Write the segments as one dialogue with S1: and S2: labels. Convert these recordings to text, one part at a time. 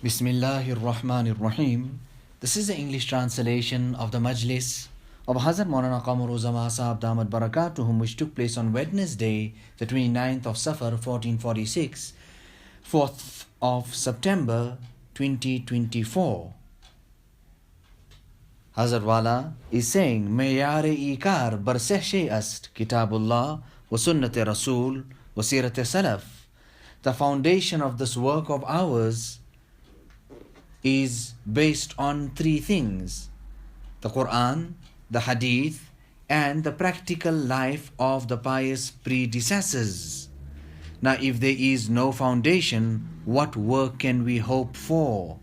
S1: Bismillahir Rahmanir Rahim. This is the English translation of the Majlis of Hazrat Maulana Qamar Uzzaman Saheb Damat Barakatuhum, which took place on Wednesday, the 29th of Safar 1446, 4th of September 2024. Hazrat Wala is saying, Meyare ikar barseh shay ast, Kitabullah wa sunnat Rasul wa sirat Salaf. The foundation of this work of ours is based on three things: the Quran, the Hadith, and the practical life of the pious predecessors. Now, if there is no foundation, what work can we hope for?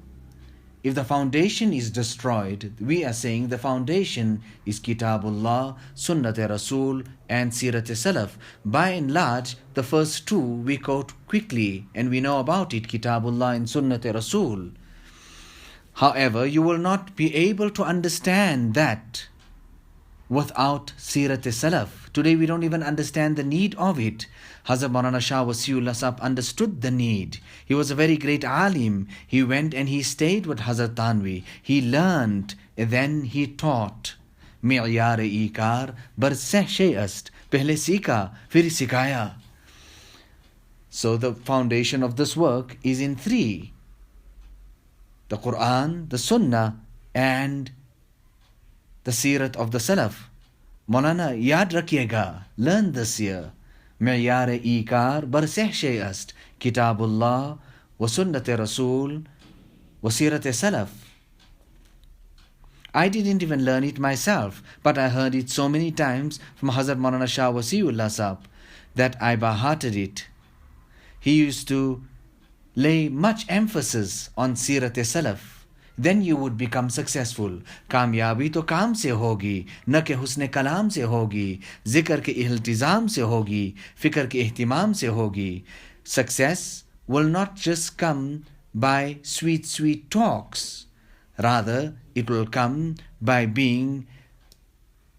S1: If the foundation is destroyed, we are saying the foundation is Kitabullah, Sunnat Rasul, and Sirat Salaf. By and large, the first two we quote quickly, and we know about it, Kitabullah and Sunnat Rasul. However, you will not be able to understand that without Sirat Salaf. Today we don't even understand the need of it. Hazrat Maulana Shah Wasiullah Sahab understood the need. He was a very great alim. He went and he stayed with Hazrat Tanvi. He learned, and then he taught. Mi'yar-e ikar barseh shay ast. Pehle seekha, fir sikhaya. So the foundation of this work is in three: the Quran, the Sunnah, and the Sirat of the Salaf. Maulana, yaad rakhiyega, learn this year. Meyare ikar barseh shay ast, Kitabullah wa sunnat Rasul wa sirat Salaf. I didn't even learn it myself, but I heard it so many times from Hazrat Maulana Shah Wasiullah Sahab that I by-hearted it. He used to lay much emphasis on Sirat Salaf. Then you would become successful. कामयाबी तो काम से होगी, न के हुस्न कलाम से होगी, जिक्र के इल्तिजाम से होगी, फिक्र के ihtimam से होगी. Success will not just come by sweet talks. Rather, it will come by being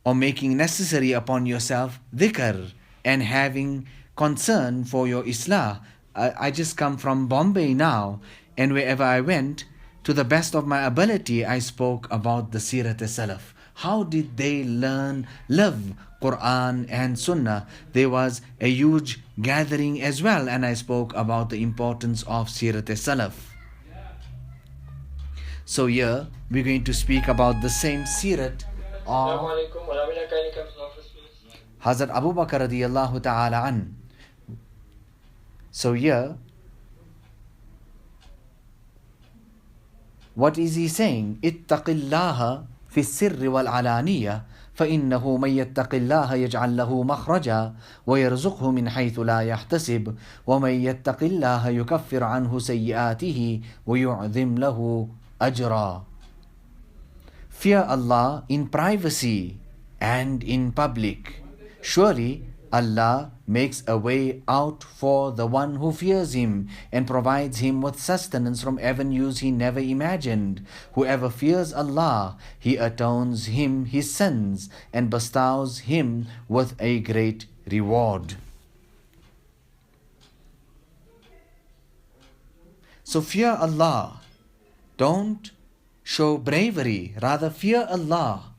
S1: or making necessary upon yourself dhikr and having concern for your islah. I just come from Bombay now, and wherever I went, to the best of my ability, I spoke about the Sirat Salaf. How did they live Quran and Sunnah? There was a huge gathering as well, and I spoke about the importance of Sirat Salaf. So here, we're going to speak about the same Sirat of Hazrat Abu Bakr radiyallahu ta'ala an. So here, what is he saying? اتق الله في السر والعلانية فإنه من يتق الله يجعل له مخرجا ويرزقه من حيث لا يحتسب ومن يتق الله يكفر عنه سيئاته ويعظم له أجرا. Fear Allah in privacy and in public. Surely Allah makes a way out for the one who fears Him and provides him with sustenance from avenues he never imagined. Whoever fears Allah, He atones him his sins and bestows him with a great reward. So fear Allah. Don't show bravery, rather fear Allah.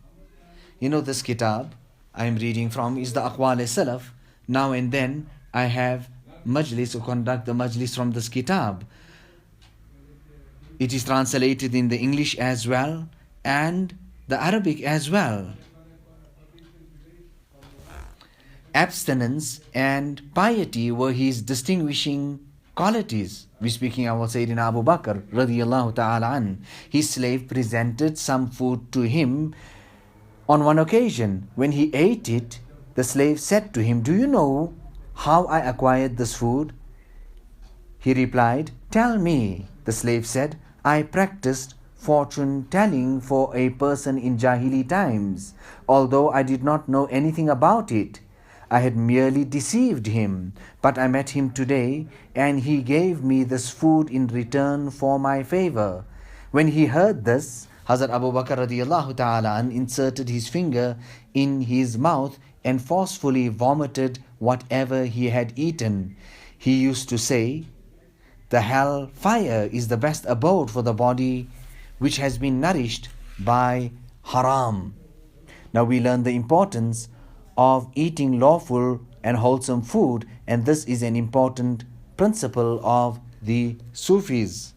S1: You know, this kitab I am reading from is the Aqwal Salaf. Now and then I have Majlis to conduct the Majlis from this kitab. It is translated in the English as well and the Arabic as well. Abstinence and piety were his distinguishing qualities. We're speaking about Sayyidina Abu Bakr radiyallahu ta'ala an. His slave presented some food to him. On one occasion, when he ate it, the slave said to him, "Do you know how I acquired this food?" He replied, "Tell me." The slave said, "I practiced fortune telling for a person in Jahili times. Although I did not know anything about it, I had merely deceived him. But I met him today, and he gave me this food in return for my favor." When he heard this, Hazrat Abu Bakr radiyallahu ta'ala an inserted his finger in his mouth and forcefully vomited whatever he had eaten. He used to say, The hell fire is the best abode for the body which has been nourished by haram. Now we learn the importance of eating lawful and wholesome food, and this is an important principle of the Sufis.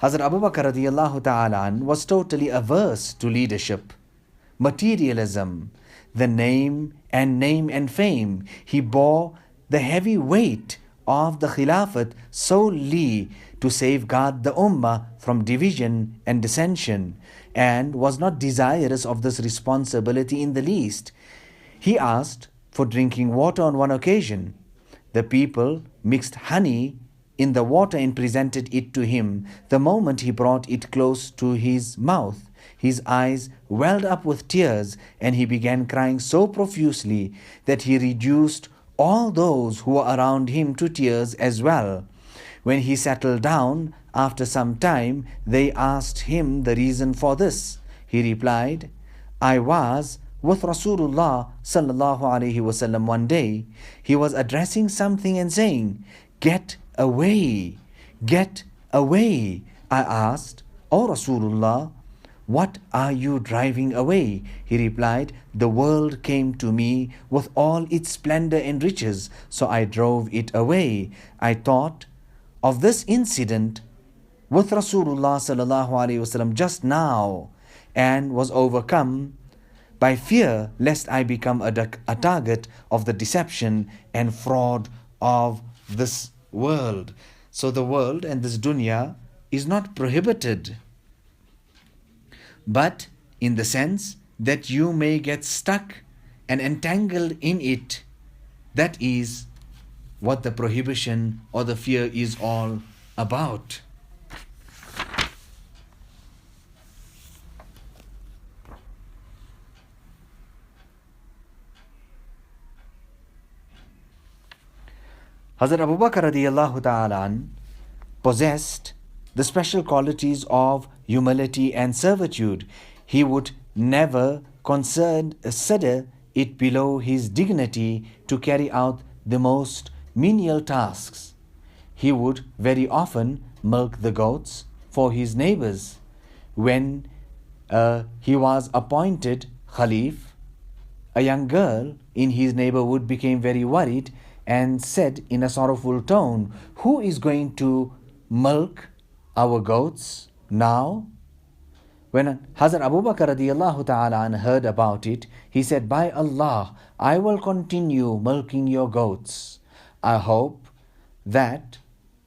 S1: Hazrat Abu Bakr radiallahu ta'ala was totally averse to leadership, materialism, the name and fame. He bore the heavy weight of the Khilafat solely to safeguard the Ummah from division and dissension, and was not desirous of this responsibility in the least. He asked for drinking water on one occasion. The people mixed honey in the water and presented it to him. The moment he brought it close to his mouth, his eyes welled up with tears, and he began crying so profusely that he reduced all those who were around him to tears as well. When he settled down, after some time, they asked him the reason for this. He replied, I was with Rasulullah sallallahu alaihi wasallam one day. He was addressing something and saying, Get away, get away. I asked, O Rasulullah, what are you driving away? He replied, the world came to me with all its splendor and riches, so I drove it away. I thought of this incident with Rasulullah sallallahu alaihi wasallam just now and was overcome by fear lest I become a target of the deception and fraud of this world. So the world and this dunya is not prohibited, but in the sense that you may get stuck and entangled in it. That is what the prohibition or the fear is all about. Hazrat Abu Bakr radiallahu ta'ala possessed the special qualities of humility and servitude. He would never consider it below his dignity to carry out the most menial tasks. He would very often milk the goats for his neighbors. When he was appointed Khalif, a young girl in his neighborhood became very worried and said in a sorrowful tone, who is going to milk our goats now? When Hazrat Abu Bakr radiallahu ta'ala heard about it, he said, by Allah, I will continue milking your goats. I hope that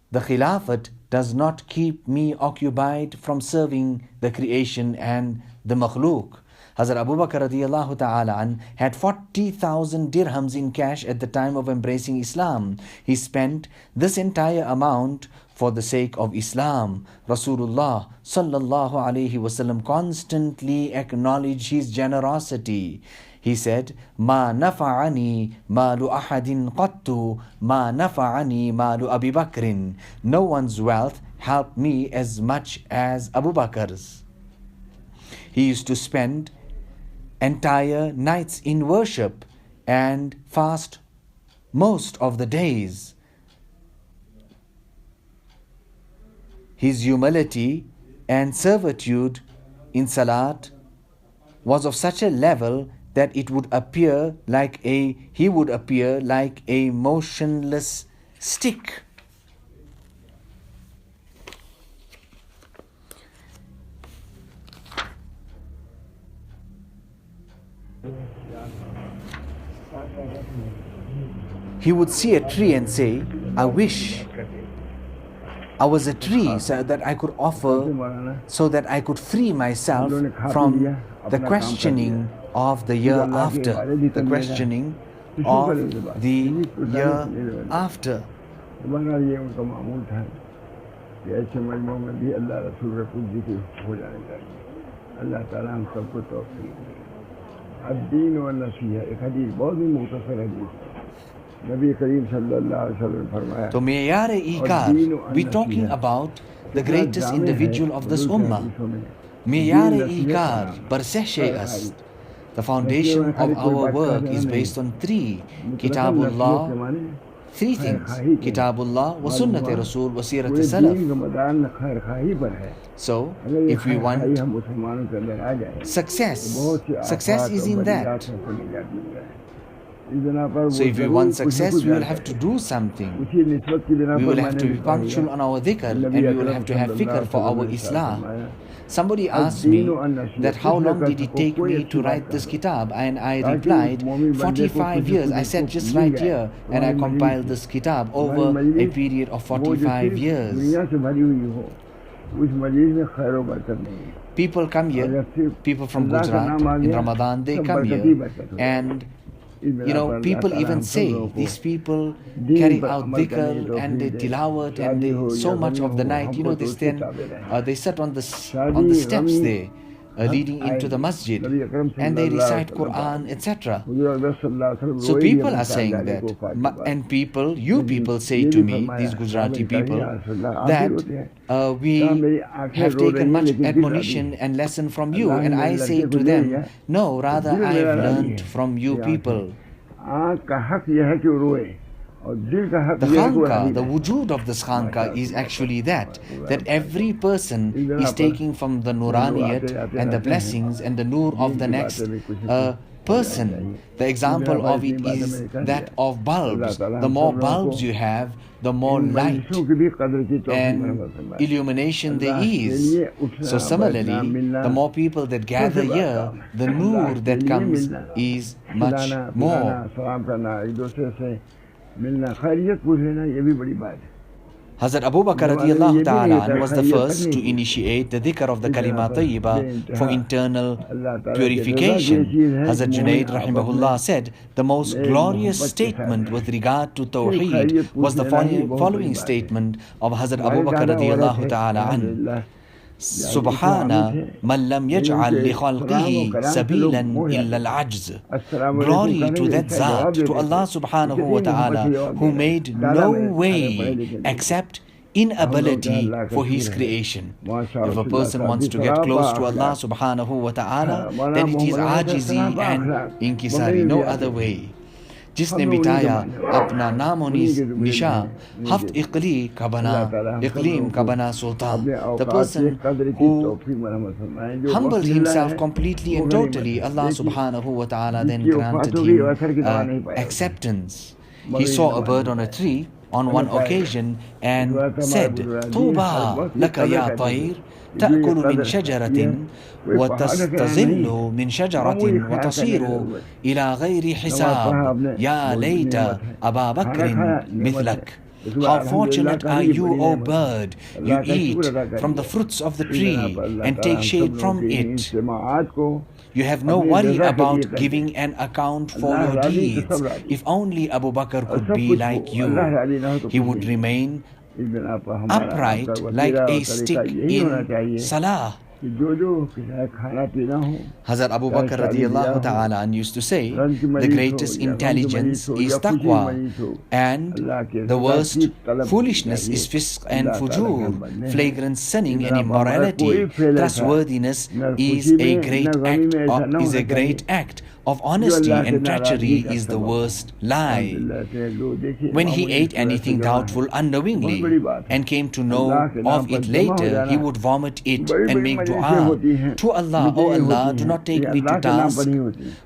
S1: the Khilafat does not keep me occupied from serving the creation and the makhluk. Hazrat Abu Bakr radiallahu ta'ala had 40,000 dirhams in cash at the time of embracing Islam. He spent this entire amount for the sake of Islam. Rasulullah sallallahu alaihi wasallam constantly acknowledged his generosity. He said, Ma nafa'ani malu ahadin qattu, ma nafa'ani malu Abi Bakrin. No one's wealth helped me as much as Abu Bakr's. He used to spend entire nights in worship and fast most of the days. His humility and servitude in Salat was of such a level that it would appear like he would appear like a motionless stick. He would see a tree and say, I wish I was a tree so that I could offer, so that I could free myself from the questioning of the year after. The questioning of the year after. So Meyare-e-Kar, we're talking about the greatest individual of this ummah. Meyare-e-Kar barseh ast. The foundation of our work is based on three: Kitabullah, three things: Kitabullah, wa Sunnati Rasul, wa Sirati Salaf. So, if we want success, success is in that. So if we want success, we will have to do something. We will have to be punctual on our dhikr, and we will have to have fikr for our Islah. Somebody asked me that how long did it take me to write this kitab, and I replied 45 years. I said just right here, and I compiled this kitab over a period of 45 years. People come here, people from Gujarat, in Ramadan, they come here, and people even say these people carry out dhikr and they tilawat and they so much of the night. They stand, they sit on the steps there, leading into the masjid, and they recite Quran, etc. So people are saying that, and you people say to me, these Gujarati people, that we have taken much admonition and lesson from you, and I say to them, no, rather I have learned from you people. The khanka, the wujud of this khanka is actually that every person is taking from the nuraniyat and the blessings and the nur of the next person. The example of it is that of bulbs. The more bulbs you have, the more light and illumination there is. So similarly, the more people that gather here, the nur that comes is much more. Hazrat Abu Bakr radiallahu ta'ala was the first to initiate the dhikr of the kalima tayyiba for internal purification. Hazrat Junaid rahimahullah said, the most glorious statement with regard to Tawheed was the following statement of Hazrat Abu Bakr radiallahu ta'ala an. Subhana man lam yaj'al li khalqihi sabilan illa al-ajz. Glory to that Zat, to Allah subhanahu wa ta'ala, who made no way except inability for His creation. If a person wants to get close to Allah subhanahu wa ta'ala, then it is ajizi and inkisari, no other way. जिसने मिटाया अपना नाम और निशा हफ्त इकली का बना इकलीम का बना सुल्तान. The person who humbled himself completely and totally, Allah subhanahu wa ta'ala then granted him acceptance. He saw a bird on a tree on one occasion and said, Tuba laka ya tayr, تأكل من شجرة وتستظل من شجرة وتصير إلى غير حساب يا ليت أبا بكر مثلك. How fortunate are you, O bird! You eat from the fruits of the tree and take shade from it. You have no worry about giving an account for your deeds. If only Abu Bakr could be like you, he would remain upright like a stick in salah. Hazrat Abu Bakr radiallahu ta'ala used to say, the greatest intelligence is taqwa, and the worst foolishness is fisq and fujur, flagrant sinning and immorality. Trustworthiness is a great act of honesty, and treachery is the worst lie. When he ate anything doubtful unknowingly and came to know of it later, he would vomit it and make dua to Allah, O Allah, do not take me to task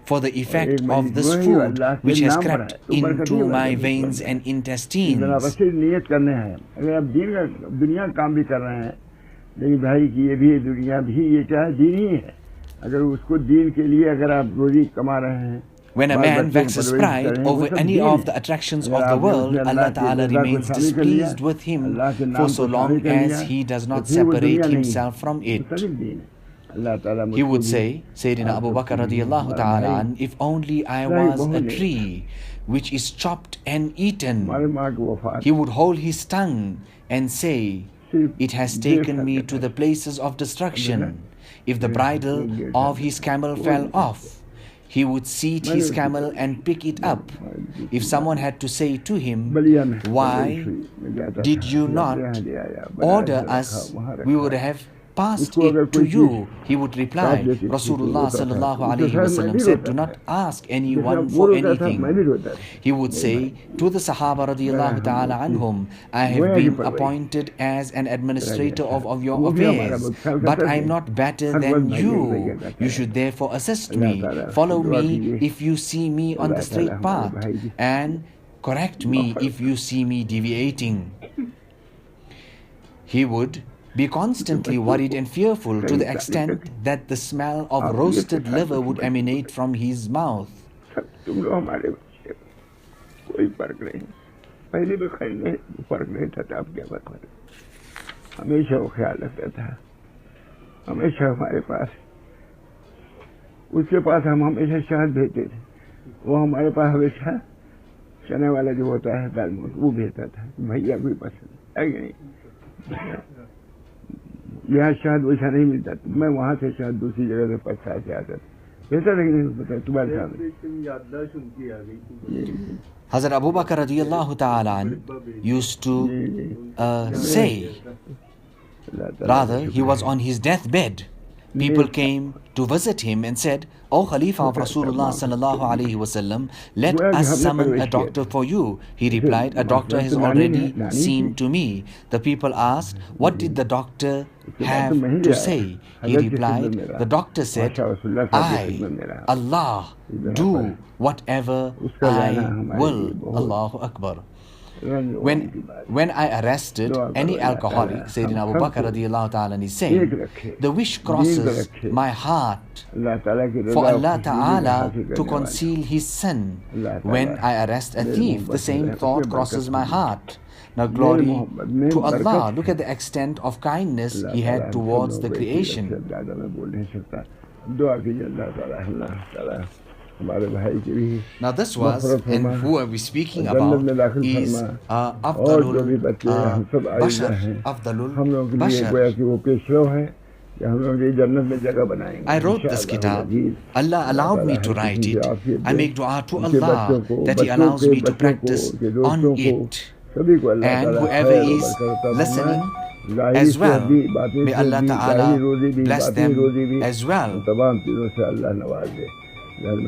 S1: for the effect of this food which has crept into my veins and intestines. When a man vexes pride over any of the attractions of the world, Allah Ta'ala remains displeased with him for so long as he does not separate himself from it. He would say, Sayyidina Abu Bakr radiallahu ta'ala, if only I was a tree which is chopped and eaten. He would hold his tongue and say, it has taken me to the places of destruction. If the bridle of his camel fell off, he would seat his camel and pick it up. If someone had to say to him, why did you not order us, we would have passed it to you? He would reply, Rasulullah sallallahu alayhi wasallam said, do not ask anyone for anything. He would say to the Sahaba radiyallahu ta'ala anhum, I have been appointed as an administrator of your affairs, but I am not better than you. You should therefore assist me. Follow me if you see me on the straight path, and correct me if you see me deviating. He would be constantly worried and fearful to the extent that the smell of roasted liver would emanate from his mouth.
S2: उसके पास हम हमेशा शहद भेजते थे, वो हमारे पास हमेशा चने वाला जो होता है दालमोट वो भेजता था, भैया कोई पसंद है कि नहीं। यहाँ शहद वैसा नहीं मिलता, मैं वहाँ से शहद दूसरी जगह से पछा से आता था, बेहतर है कि नहीं पता तुम्हारे सामने।
S1: Hazrat Abu Bakr radiyallahu ta'ala used to say, rather he was on his deathbed. People came to visit him and said, O Khalifa of Rasulullah sallallahu alayhi wasallam, let us summon a doctor for you. He replied, a doctor has already seen to me. The people asked, what did the doctor have to say? He replied, the doctor said, I, Allah, do whatever I will. Allahu Akbar. When I arrested any alcoholic, Sayyidina Abu Bakr radiyallahu ta'ala is saying, the wish crosses my heart for Allah ta'ala to conceal his sin. When I arrest a thief, the same thought crosses my heart. Now glory to Allah. Look at the extent of kindness he had towards the creation. Now this was, and who are we speaking about, is Afdalul Bashar. I wrote this kitab. Allah allowed me to write it. I make dua to Allah that He allows me to practice on it. And whoever is listening as well, may Allah Ta'ala bless them as well. And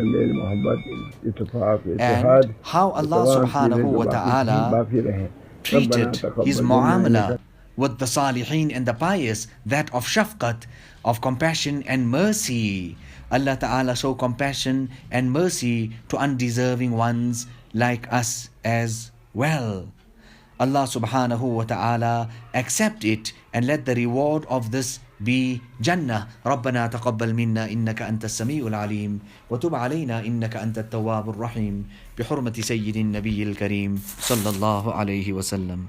S1: how Allah subhanahu wa ta'ala treated His mu'amala with the salihin and the pious, that of shafqat, of compassion and mercy. Allah ta'ala show compassion and mercy to undeserving ones like us as well. Allah subhanahu wa ta'ala accept it and let the reward of this be Jannah. ربنا تقبل منا إنك أنت السميع العليم وتب علينا إنك أنت التواب الرحيم بحرمة سيد النبي الكريم صلى الله عليه وسلم.